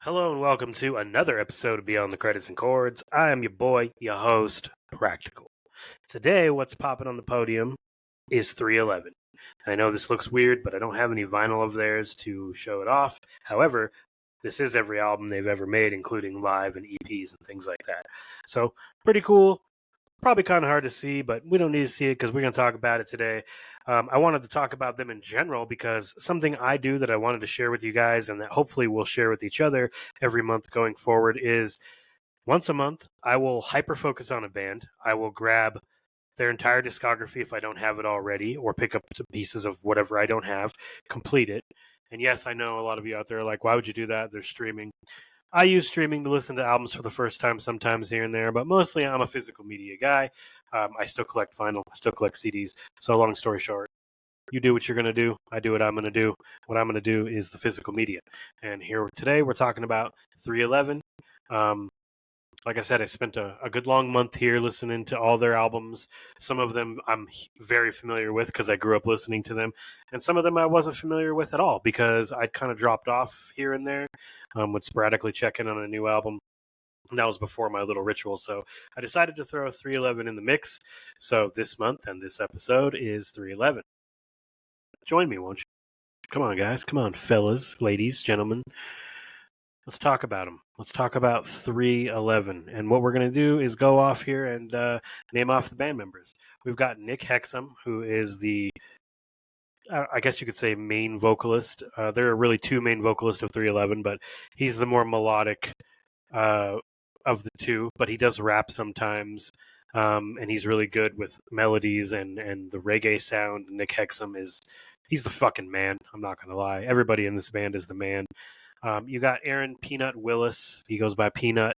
Hello and welcome to another episode of Beyond the Credits and Chords. I am your boy, your host, Practical. Today, what's popping on the podium is 311. I know this looks weird, but I don't have any vinyl of theirs to show it off. However, this is every album they've ever made, including live and EPs and things like that. So, pretty cool. Probably kind of hard to see, but we don't need to see it because we're going to talk about it today. I wanted to talk about them in general because something I do that I wanted to share with you guys and that hopefully we'll share with each other every month going forward is once a month, I will hyper focus on a band. I will grab their entire discography if I don't have it already, or pick up some pieces of whatever I don't have, complete it. And yes, I know a lot of you out there are like, why would you do that? They're streaming. I use streaming to listen to albums for the first time sometimes here and there, but mostly I'm a physical media guy. I still collect vinyl, I still collect CDs. So long story short, you do what you're going to do. I do what I'm going to do. What I'm going to do is the physical media. And here today we're talking about 311. Like I said, I spent a good long month here listening to all their albums. Some of them I'm very familiar with because I grew up listening to them. And some of them I wasn't familiar with at all because I'd kind of dropped off here and there, would sporadically check in on a new album. And that was before my little ritual. So I decided to throw 311 in the mix. So this month and this episode is 311. Join me, won't you? Come on, guys. Come on, fellas, ladies, gentlemen. Let's talk about them. Let's talk about 311. And what we're going to do is go off here and name off the band members. We've got Nick Hexum, who is the, I guess you could say, main vocalist. There are really two main vocalists of 311, but he's the more melodic of the two, but he does rap sometimes. And he's really good with melodies and the reggae sound. Nick Hexum he's the fucking man. I'm not going to lie. Everybody in this band is the man. You got Aaron Peanut Willis. He goes by Peanut.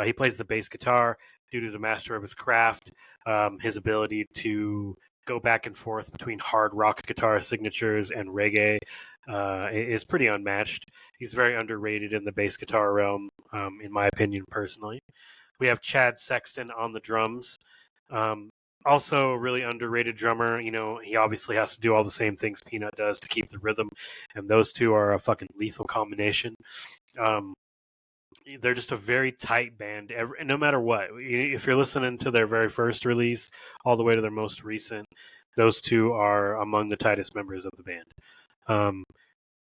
He plays the bass guitar. Dude is a master of his craft. His ability to go back and forth between hard rock guitar signatures and reggae is pretty unmatched. He's very underrated in the bass guitar realm, in my opinion, personally. We have Chad Sexton on the drums. Also a really underrated drummer. You know, he obviously has to do all the same things Peanut does to keep the rhythm, and those two are a fucking lethal combination. They're just a very tight band. No matter what, if you're listening to their very first release all the way to their most recent, those two are among the tightest members of the band.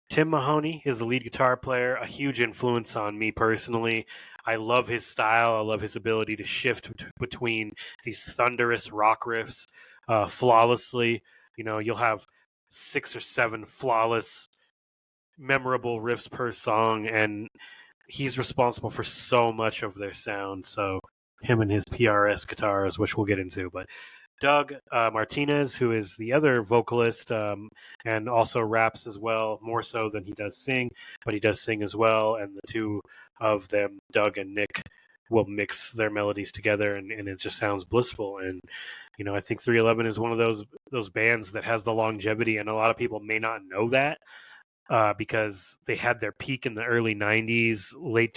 Tim Mahoney is the lead guitar player, a huge influence on me personally. I love his style. I love his ability to shift between these thunderous rock riffs flawlessly. You know, you'll have 6 or 7 flawless, memorable riffs per song, and he's responsible for so much of their sound. So him and his PRS guitars, which we'll get into, but Doug Martinez, who is the other vocalist and also raps as well, more so than he does sing, but he does sing as well. And the two of them, Doug and Nick, will mix their melodies together, and it just sounds blissful. And you know, I think 311 is one of those bands that has the longevity, and a lot of people may not know that. Because they had their peak in the early '90s, early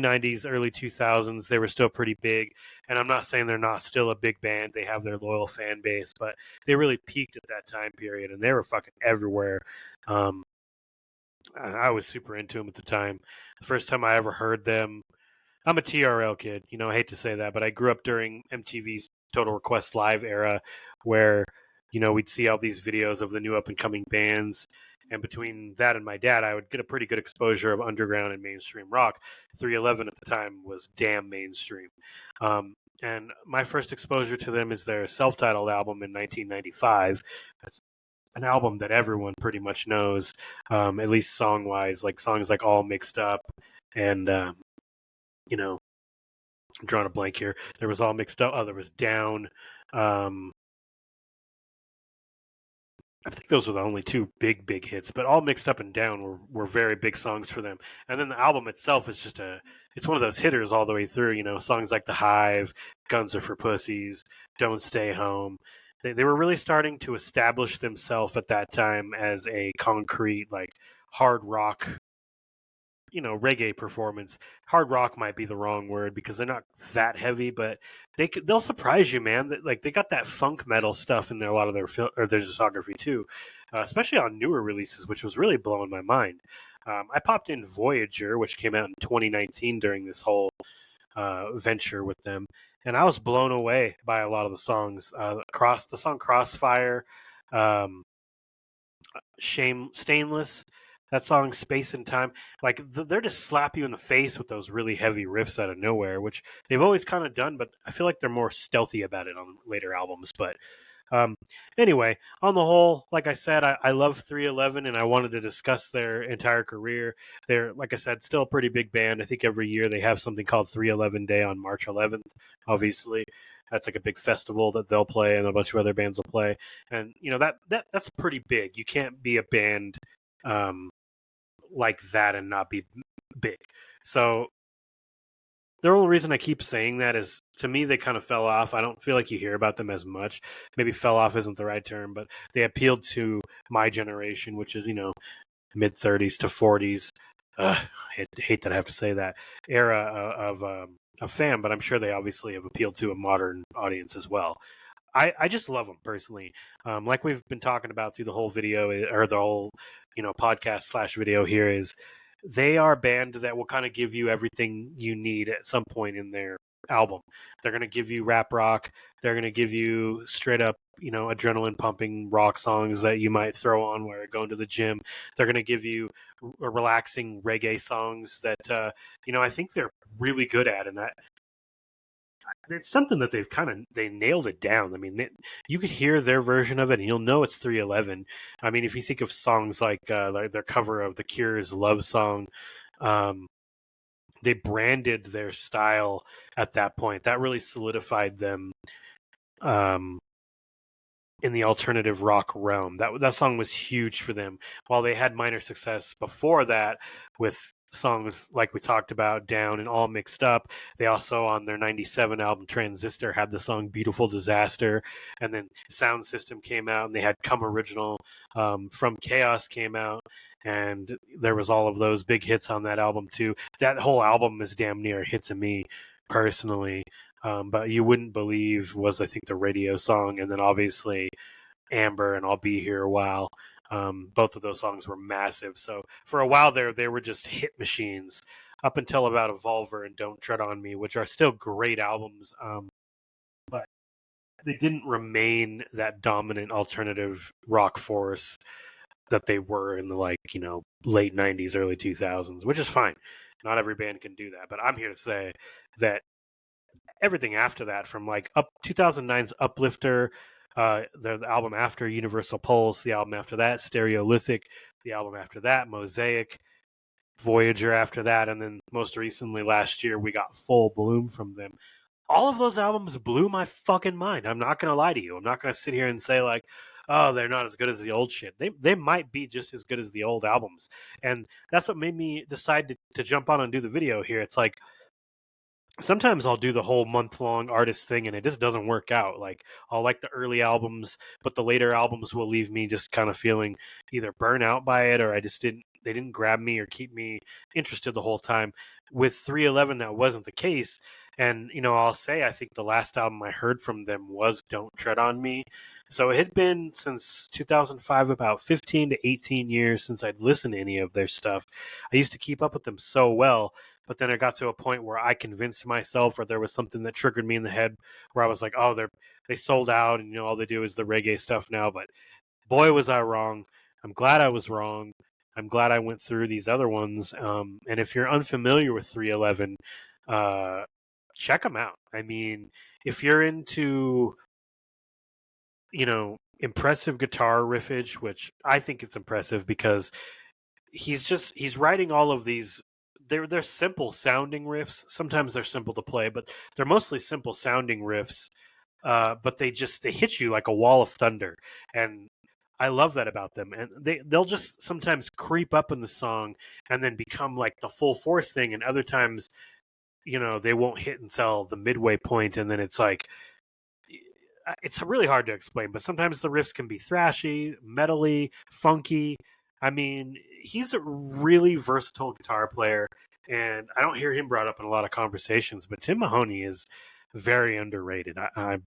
'90s, early 2000s. They were still pretty big, and I'm not saying they're not still a big band. They have their loyal fan base, but they really peaked at that time period, and they were fucking everywhere. I was super into them at the time. The first time I ever heard them, I'm a TRL kid. You know, I hate to say that, but I grew up during MTV's Total Request Live era, where you know we'd see all these videos of the new up and coming bands. And between that and my dad, I would get a pretty good exposure of underground and mainstream rock. 311 at the time was damn mainstream. And my first exposure to them is their self-titled album in 1995. That's an album that everyone pretty much knows, at least song-wise, like songs like All Mixed Up and, you know, I'm drawing a blank here. There was All Mixed Up. Oh, there was Down. I think those were the only two big hits, but All Mixed Up and Down were very big songs for them. And then the album itself is just it's one of those hitters all the way through, you know, songs like The Hive, Guns Are for Pussies, Don't Stay Home. They were really starting to establish themselves at that time as a concrete, like, hard rock, you know, reggae performance. Hard rock might be the wrong word because they're not that heavy, but they'll surprise you, man. Like they got that funk metal stuff in there, a lot of their discography too, especially on newer releases, which was really blowing my mind. I popped in Voyager, which came out in 2019 during this whole venture with them, and I was blown away by a lot of the songs. The song Crossfire, um, Stainless, that song Space and Time, like they're just slap you in the face with those really heavy riffs out of nowhere, which they've always kind of done, but I feel like they're more stealthy about it on later albums. But um, anyway, on the whole, like I said, I love 311, and I wanted to discuss their entire career. They're, like I said, still a pretty big band. I think every year they have something called 311 Day on March 11th, obviously. That's like a big festival that they'll play, and a bunch of other bands will play. And that's pretty big. You can't be a band um, like that and not be big. So the only reason I keep saying that is, to me, they kind of fell off. I don't feel like you hear about them as much. Maybe fell off isn't the right term, but they appealed to my generation, which is, mid 30s to 40s. I hate that I have to say that era of fan, but I'm sure they obviously have appealed to a modern audience as well. I just love them personally. Like we've been talking about through the whole video or the whole, podcast / video here, is they are a band that will kind of give you everything you need at some point in their album. They're going to give you rap rock. They're going to give you straight up, adrenaline pumping rock songs that you might throw on while you're going to the gym. They're going to give you relaxing reggae songs that, I think they're really good at. And it's something that they nailed it down. I mean, you could hear their version of it, and you'll know it's 311. I mean, if you think of songs like their cover of The Cure's "Love Song," um, they branded their style at that point. That really solidified them um, in the alternative rock realm. That song was huge for them. While they had minor success before that with songs like we talked about, Down and All Mixed Up, they also, on their 97 album Transistor, had the song Beautiful Disaster. And then Sound System came out, and they had Come Original. From Chaos came out, and there was all of those big hits on that album too. That whole album is damn near a hit to me personally. But You Wouldn't Believe was, I think, the radio song, and then obviously Amber and I'll Be Here a While. Both of those songs were massive. So for a while there, they were just hit machines up until about Evolver and Don't Tread on Me, which are still great albums. But they didn't remain that dominant alternative rock force that they were in the late 90s, early 2000s, which is fine. Not every band can do that. But I'm here to say that everything after that, from like 2009's Uplifter, the album after Universal Pulse, the album after that Stereolithic, the album after that Mosaic, Voyager after that, and then most recently last year we got Full Bloom from them. All of those albums blew my fucking mind. I'm not gonna lie to you. I'm not gonna sit here and say like, oh, they're not as good as the old shit. They might be just as good as the old albums, and that's what made me decide to jump on and do the video here. It's like, sometimes I'll do the whole month-long artist thing, and it just doesn't work out. Like, I'll like the early albums, but the later albums will leave me just kind of feeling either burnt out by it, or they didn't grab me or keep me interested the whole time. With 311, that wasn't the case. And, I'll say, I think the last album I heard from them was Don't Tread on Me. So it had been since 2005, about 15 to 18 years since I'd listened to any of their stuff. I used to keep up with them so well, but then I got to a point where I convinced myself, or there was something that triggered me in the head where I was like, oh, they sold out, and all they do is the reggae stuff now. But boy, was I wrong. I'm glad I was wrong. I'm glad I went through these other ones. And if you're unfamiliar with 311, check them out. I mean, if you're into impressive guitar riffage, which I think it's impressive because he's writing all of these. They're simple sounding riffs. Sometimes they're simple to play, but they're mostly simple sounding riffs. But they hit you like a wall of thunder, and I love that about them. And they'll just sometimes creep up in the song and then become like the full force thing, and other times, they won't hit until the midway point, and then it's like, it's really hard to explain, but sometimes the riffs can be thrashy, metally, funky. I mean, he's a really versatile guitar player, and I don't hear him brought up in a lot of conversations, but Tim Mahoney is very underrated. I'm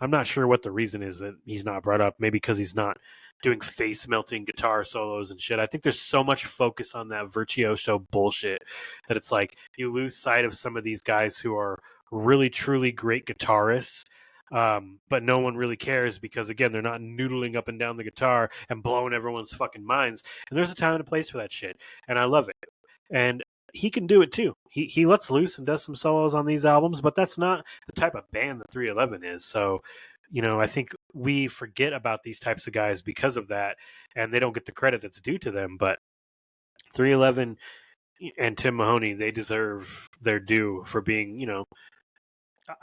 not sure what the reason is that he's not brought up. Maybe because he's not doing face melting guitar solos and shit. I think there's so much focus on that virtuoso bullshit that it's like you lose sight of some of these guys who are really truly great guitarists. But no one really cares because again they're not noodling up and down the guitar and blowing everyone's fucking minds. And there's a time and a place for that shit, and I love it. And he can do it too. He lets loose and does some solos on these albums, but that's not the type of band that 311 is. So, I think we forget about these types of guys because of that, and they don't get the credit that's due to them. But 311 and Tim Mahoney, they deserve their due for being,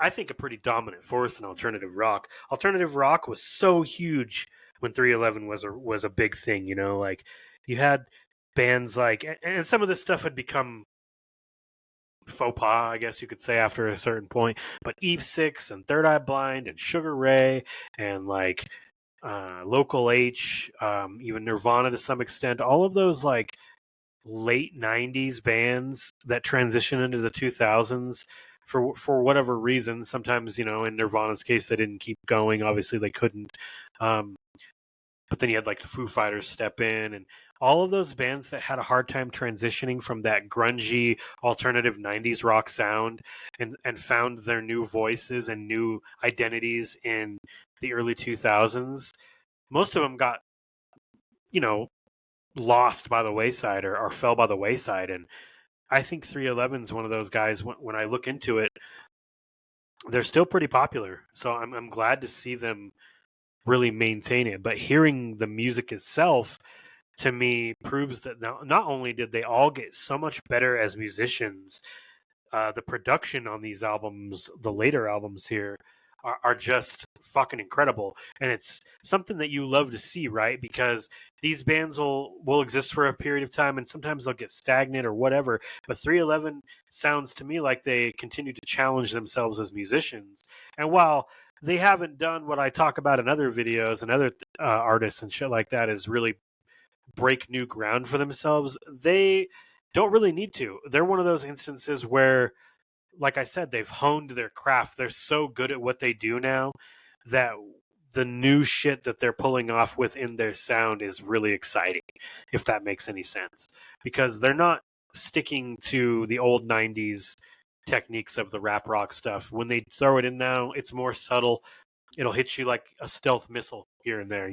I think a pretty dominant force in alternative rock. Alternative rock was so huge when 311 was a big thing. Like you had bands like, and some of this stuff had become faux pas, I guess you could say, after a certain point. But Eve Six and Third Eye Blind and Sugar Ray and like Local H, even Nirvana to some extent, all of those like late 90s bands that transition into the 2000s for whatever reason. Sometimes, in Nirvana's case, they didn't keep going. Obviously, they couldn't. But then you had like the Foo Fighters step in, and all of those bands that had a hard time transitioning from that grungy alternative 90s rock sound and found their new voices and new identities in the early 2000s. Most of them got, lost by the wayside or fell by the wayside. And I think 311 is one of those guys. When I look into it, they're still pretty popular. So I'm glad to see them really maintain it. But hearing the music itself, to me, proves that not only did they all get so much better as musicians, the production on these albums, the later albums here, are just fucking incredible. And it's something that you love to see, right? Because these bands will exist for a period of time and sometimes they'll get stagnant or whatever. But 311 sounds to me like they continue to challenge themselves as musicians. And while they haven't done what I talk about in other videos and other artists and shit like that, is really break new ground for themselves, they don't really need to. They're one of those instances where, like I said, they've honed their craft. They're so good at what they do now that the new shit that they're pulling off within their sound is really exciting, if that makes any sense. Because they're not sticking to the old 90s techniques of the rap rock stuff. When they throw it in now, it's more subtle. It'll hit you like a stealth missile here and there,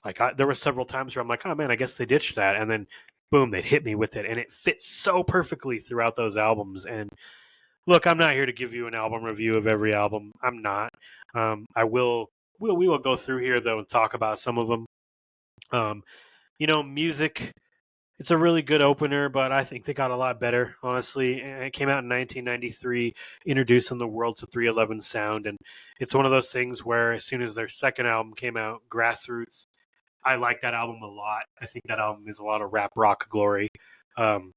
Like there were several times where I'm like, oh man, I guess they ditched that. And then boom, they'd hit me with it. And it fits so perfectly throughout those albums. And look, I'm not here to give you an album review of every album. I'm not. We will go through here though and talk about some of them. Music. It's a really good opener, but I think they got a lot better, honestly. It came out in 1993, introducing the world to 311 sound, and it's one of those things where as soon as their second album came out, Grassroots, I like that album a lot. I think that album is a lot of rap rock glory. And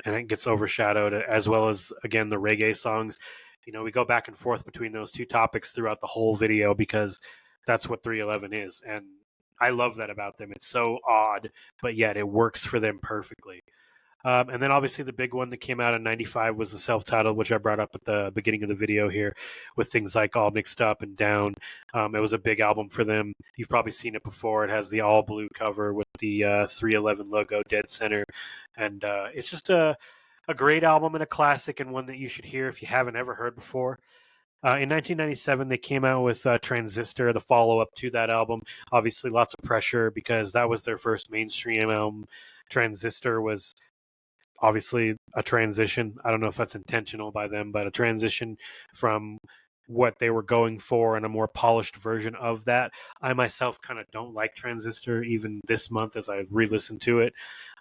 it gets overshadowed, as well as again the reggae songs. We go back and forth between those two topics throughout the whole video because that's what 311 is, and I love that about them. It's so odd, but yet it works for them perfectly. And then obviously the big one that came out in 95 was the self-titled, which I brought up at the beginning of the video here with things like All Mixed Up and Down. It was a big album for them. You've probably seen it before. It has the all blue cover with the 311 logo dead center. And it's just a great album and a classic, and one that you should hear if you haven't ever heard before. In 1997, they came out with Transistor, the follow-up to that album. Obviously, lots of pressure because that was their first mainstream album. Transistor was obviously a transition. I don't know if that's intentional by them, but a transition from what they were going for and a more polished version of that. I myself kind of don't like Transistor even this month as I re-listened to it.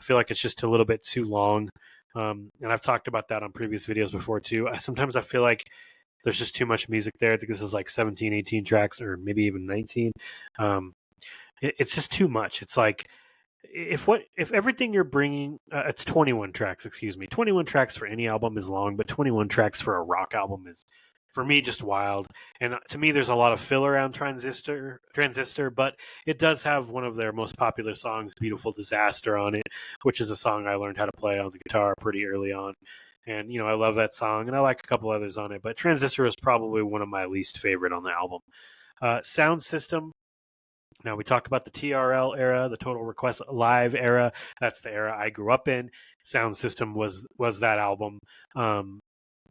I feel like it's just a little bit too long. And I've talked about that on previous videos before too. Sometimes I feel like there's just too much music there. I think this is like 17, 18 tracks or maybe even 19. It's just too much. It's like, if everything you're bringing, it's 21 tracks, excuse me. 21 tracks for any album is long, but 21 tracks for a rock album is, for me, just wild. And to me, there's a lot of filler around Transistor, but it does have one of their most popular songs, Beautiful Disaster, on it, which is a song I learned how to play on the guitar pretty early on. And, I love that song, and I like a couple others on it, but Transistor is probably one of my least favorite on the album. Sound System, Now we talk about the TRL era, the Total Request Live era. That's the era I grew up in. Sound System was that album. Um,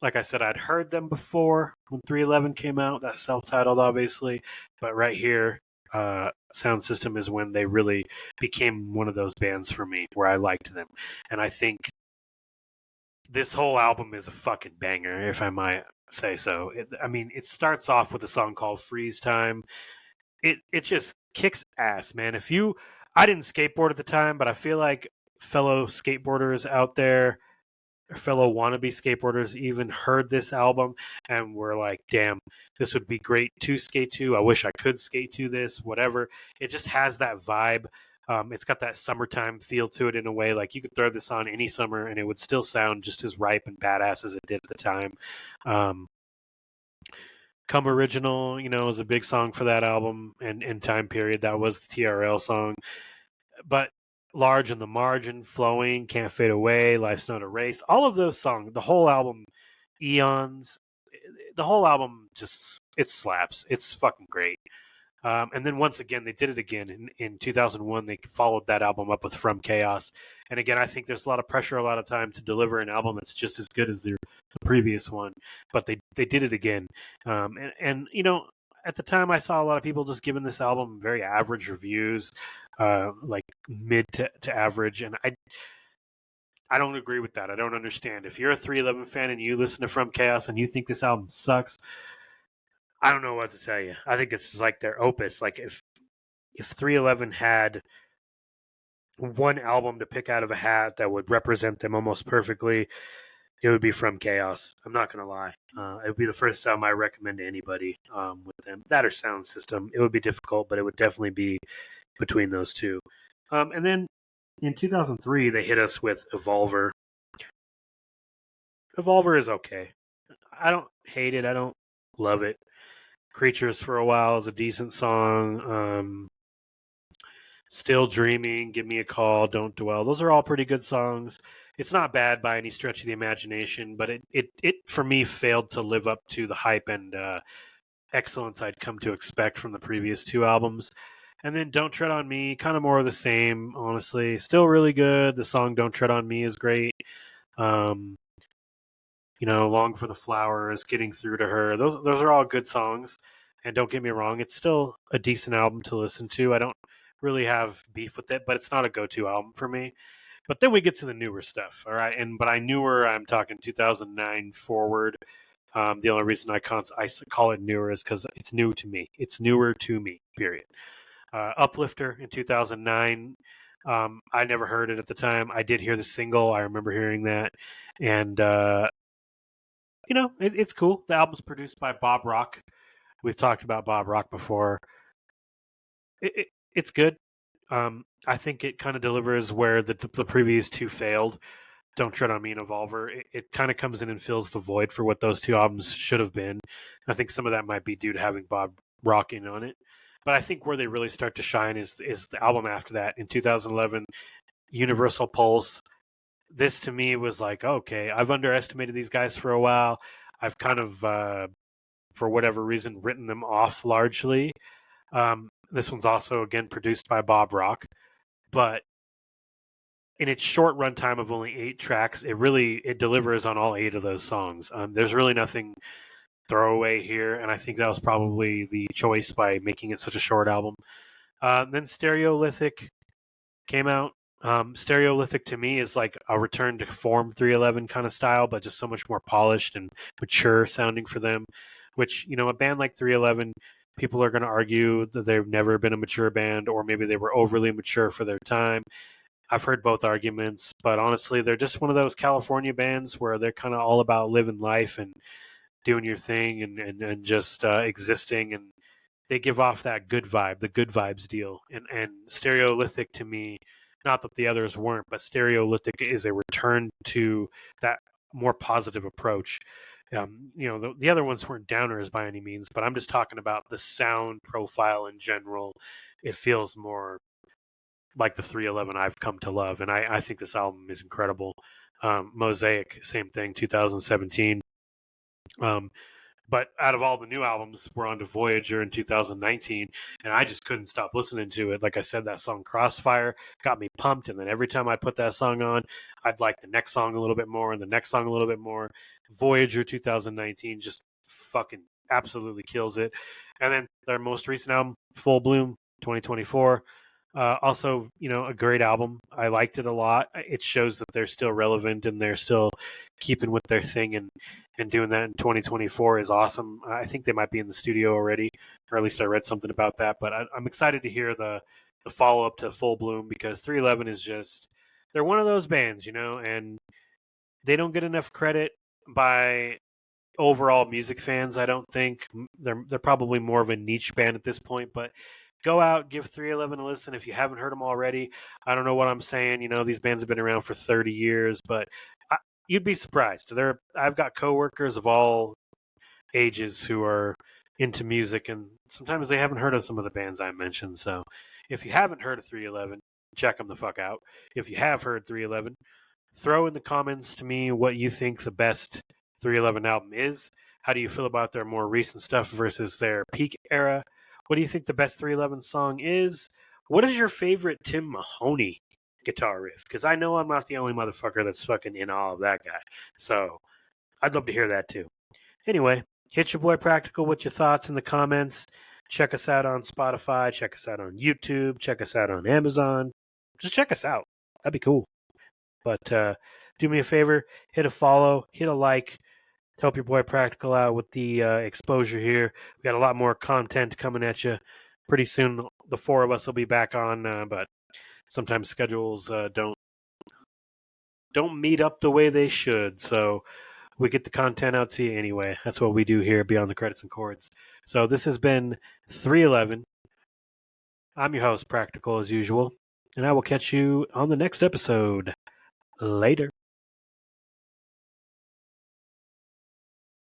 like I said, I'd heard them before when 311 came out. That's self-titled, obviously, but right here, Sound System is when they really became one of those bands for me where I liked them, and I think this whole album is a fucking banger, if I might say so. It starts off with a song called "Freeze Time." It just kicks ass, man. I didn't skateboard at the time, but I feel like fellow skateboarders out there, or fellow wannabe skateboarders, even heard this album and were like, "Damn, this would be great to skate to. I wish I could skate to this." Whatever. It just has that vibe. It's got that summertime feel to it in a way. Like you could throw this on any summer and it would still sound just as ripe and badass as it did at the time. Um, Come Original, was a big song for that album and time period. That was the TRL song. But Large in the Margin, Flowing, Can't Fade Away, Life's Not a Race, all of those songs, the whole album, Eons, the whole album just, it slaps. It's fucking great. And then once again, they did it again in 2001. They followed that album up with From Chaos. And again, I think there's a lot of pressure a lot of time to deliver an album that's just as good as the previous one. But they did it again. And at the time, I saw a lot of people just giving this album very average reviews, like mid to average. And I don't agree with that. I don't understand. If you're a 311 fan and you listen to From Chaos and you think this album sucks, I don't know what to tell you. I think it's like their opus. Like if 311 had one album to pick out of a hat that would represent them almost perfectly, it would be From Chaos. I'm not gonna lie. It would be the first album I recommend to anybody with them. That or Sound System. It would be difficult, but it would definitely be between those two. And then in 2003, they hit us with Evolver. Evolver is okay. I don't hate it. I don't love it. Creatures for a While is a decent song. Still Dreaming, Give Me a Call, Don't Dwell. Those are all pretty good songs. It's not bad by any stretch of the imagination, but it for me failed to live up to the hype and excellence I'd come to expect from the previous two albums. And then Don't Tread on Me, kind of more of the same, honestly. Still really good. The song Don't Tread on Me is great. Um, Long for the Flowers, Getting Through to Her. Those are all good songs. And don't get me wrong, it's still a decent album to listen to. I don't really have beef with it, but it's not a go-to album for me. But then we get to the newer stuff, all right. And by newer, I'm talking 2009 forward. The only reason I call it newer is because it's new to me. It's newer to me. Period. Uplifter in 2009. I never heard it at the time. I did hear the single. I remember hearing that, and it's cool. The album's produced by Bob Rock. We've talked about Bob Rock before. It's good. I think it kind of delivers where the previous two failed. Don't Tread on Me and Evolver. It kind of comes in and fills the void for what those two albums should have been. I think some of that might be due to having Bob Rock in on it. But I think where they really start to shine is the album after that in 2011, Universal Pulse. This to me was like, okay, I've underestimated these guys for a while. I've kind of, for whatever reason, written them off largely. This one's also, again, produced by Bob Rock. But in its short runtime of only 8 tracks, it delivers on all 8 of those songs. There's really nothing throwaway here, and I think that was probably the choice by making it such a short album. Then Stereolithic came out. Stereolithic to me is like a return to form 311 kind of style, but just so much more polished and mature sounding for them. Which, a band like 311, people are going to argue that they've never been a mature band, or maybe they were overly mature for their time. I've heard both arguments, but honestly, they're just one of those California bands where they're kind of all about living life and doing your thing and just existing, and they give off that good vibe, the good vibes deal. And Stereolithic to me, not that the others weren't, but Stereolithic is a return to that more positive approach. The other ones weren't downers by any means, but I'm just talking about the sound profile in general. It feels more like the 311 I've come to love, and I think this album is incredible. Mosaic, same thing, 2017. But out of all the new albums, we're on to Voyager in 2019, and I just couldn't stop listening to it. Like I said, that song Crossfire got me pumped, and then every time I put that song on, I'd like the next song a little bit more, and the next song a little bit more. Voyager 2019 just fucking absolutely kills it. And then their most recent album, Full Bloom 2024. Also, a great album. I liked it a lot. It shows that they're still relevant and they're still keeping with their thing, and doing that in 2024 is awesome. I think they might be in the studio already, or at least I read something about that. But I'm excited to hear the follow up to Full Bloom, because 311 is just, they're one of those bands, and they don't get enough credit by overall music fans. I don't think they're probably more of a niche band at this point, but go out, give 311 a listen if you haven't heard them already. I don't know what I'm saying. These bands have been around for 30 years, but you'd be surprised. I've got coworkers of all ages who are into music, and sometimes they haven't heard of some of the bands I mentioned. So if you haven't heard of 311, check them the fuck out. If you have heard 311, throw in the comments to me what you think the best 311 album is. How do you feel about their more recent stuff versus their peak era? What do you think the best 311 song is? What is your favorite Tim Mahoney guitar riff? Because I know I'm not the only motherfucker that's fucking in awe of that guy. So I'd love to hear that too. Anyway, hit your boy Practical with your thoughts in the comments. Check us out on Spotify. Check us out on YouTube. Check us out on Amazon. Just check us out. That'd be cool. But do me a favor, hit a follow, hit a like, to help your boy Practical out with the exposure here. We got a lot more content coming at you pretty soon. The four of us will be back on, but sometimes schedules don't meet up the way they should. So we get the content out to you anyway. That's what we do here Beyond the Credits and Chords. So this has been 311. I'm your host, Practical, as usual, and I will catch you on the next episode. Later.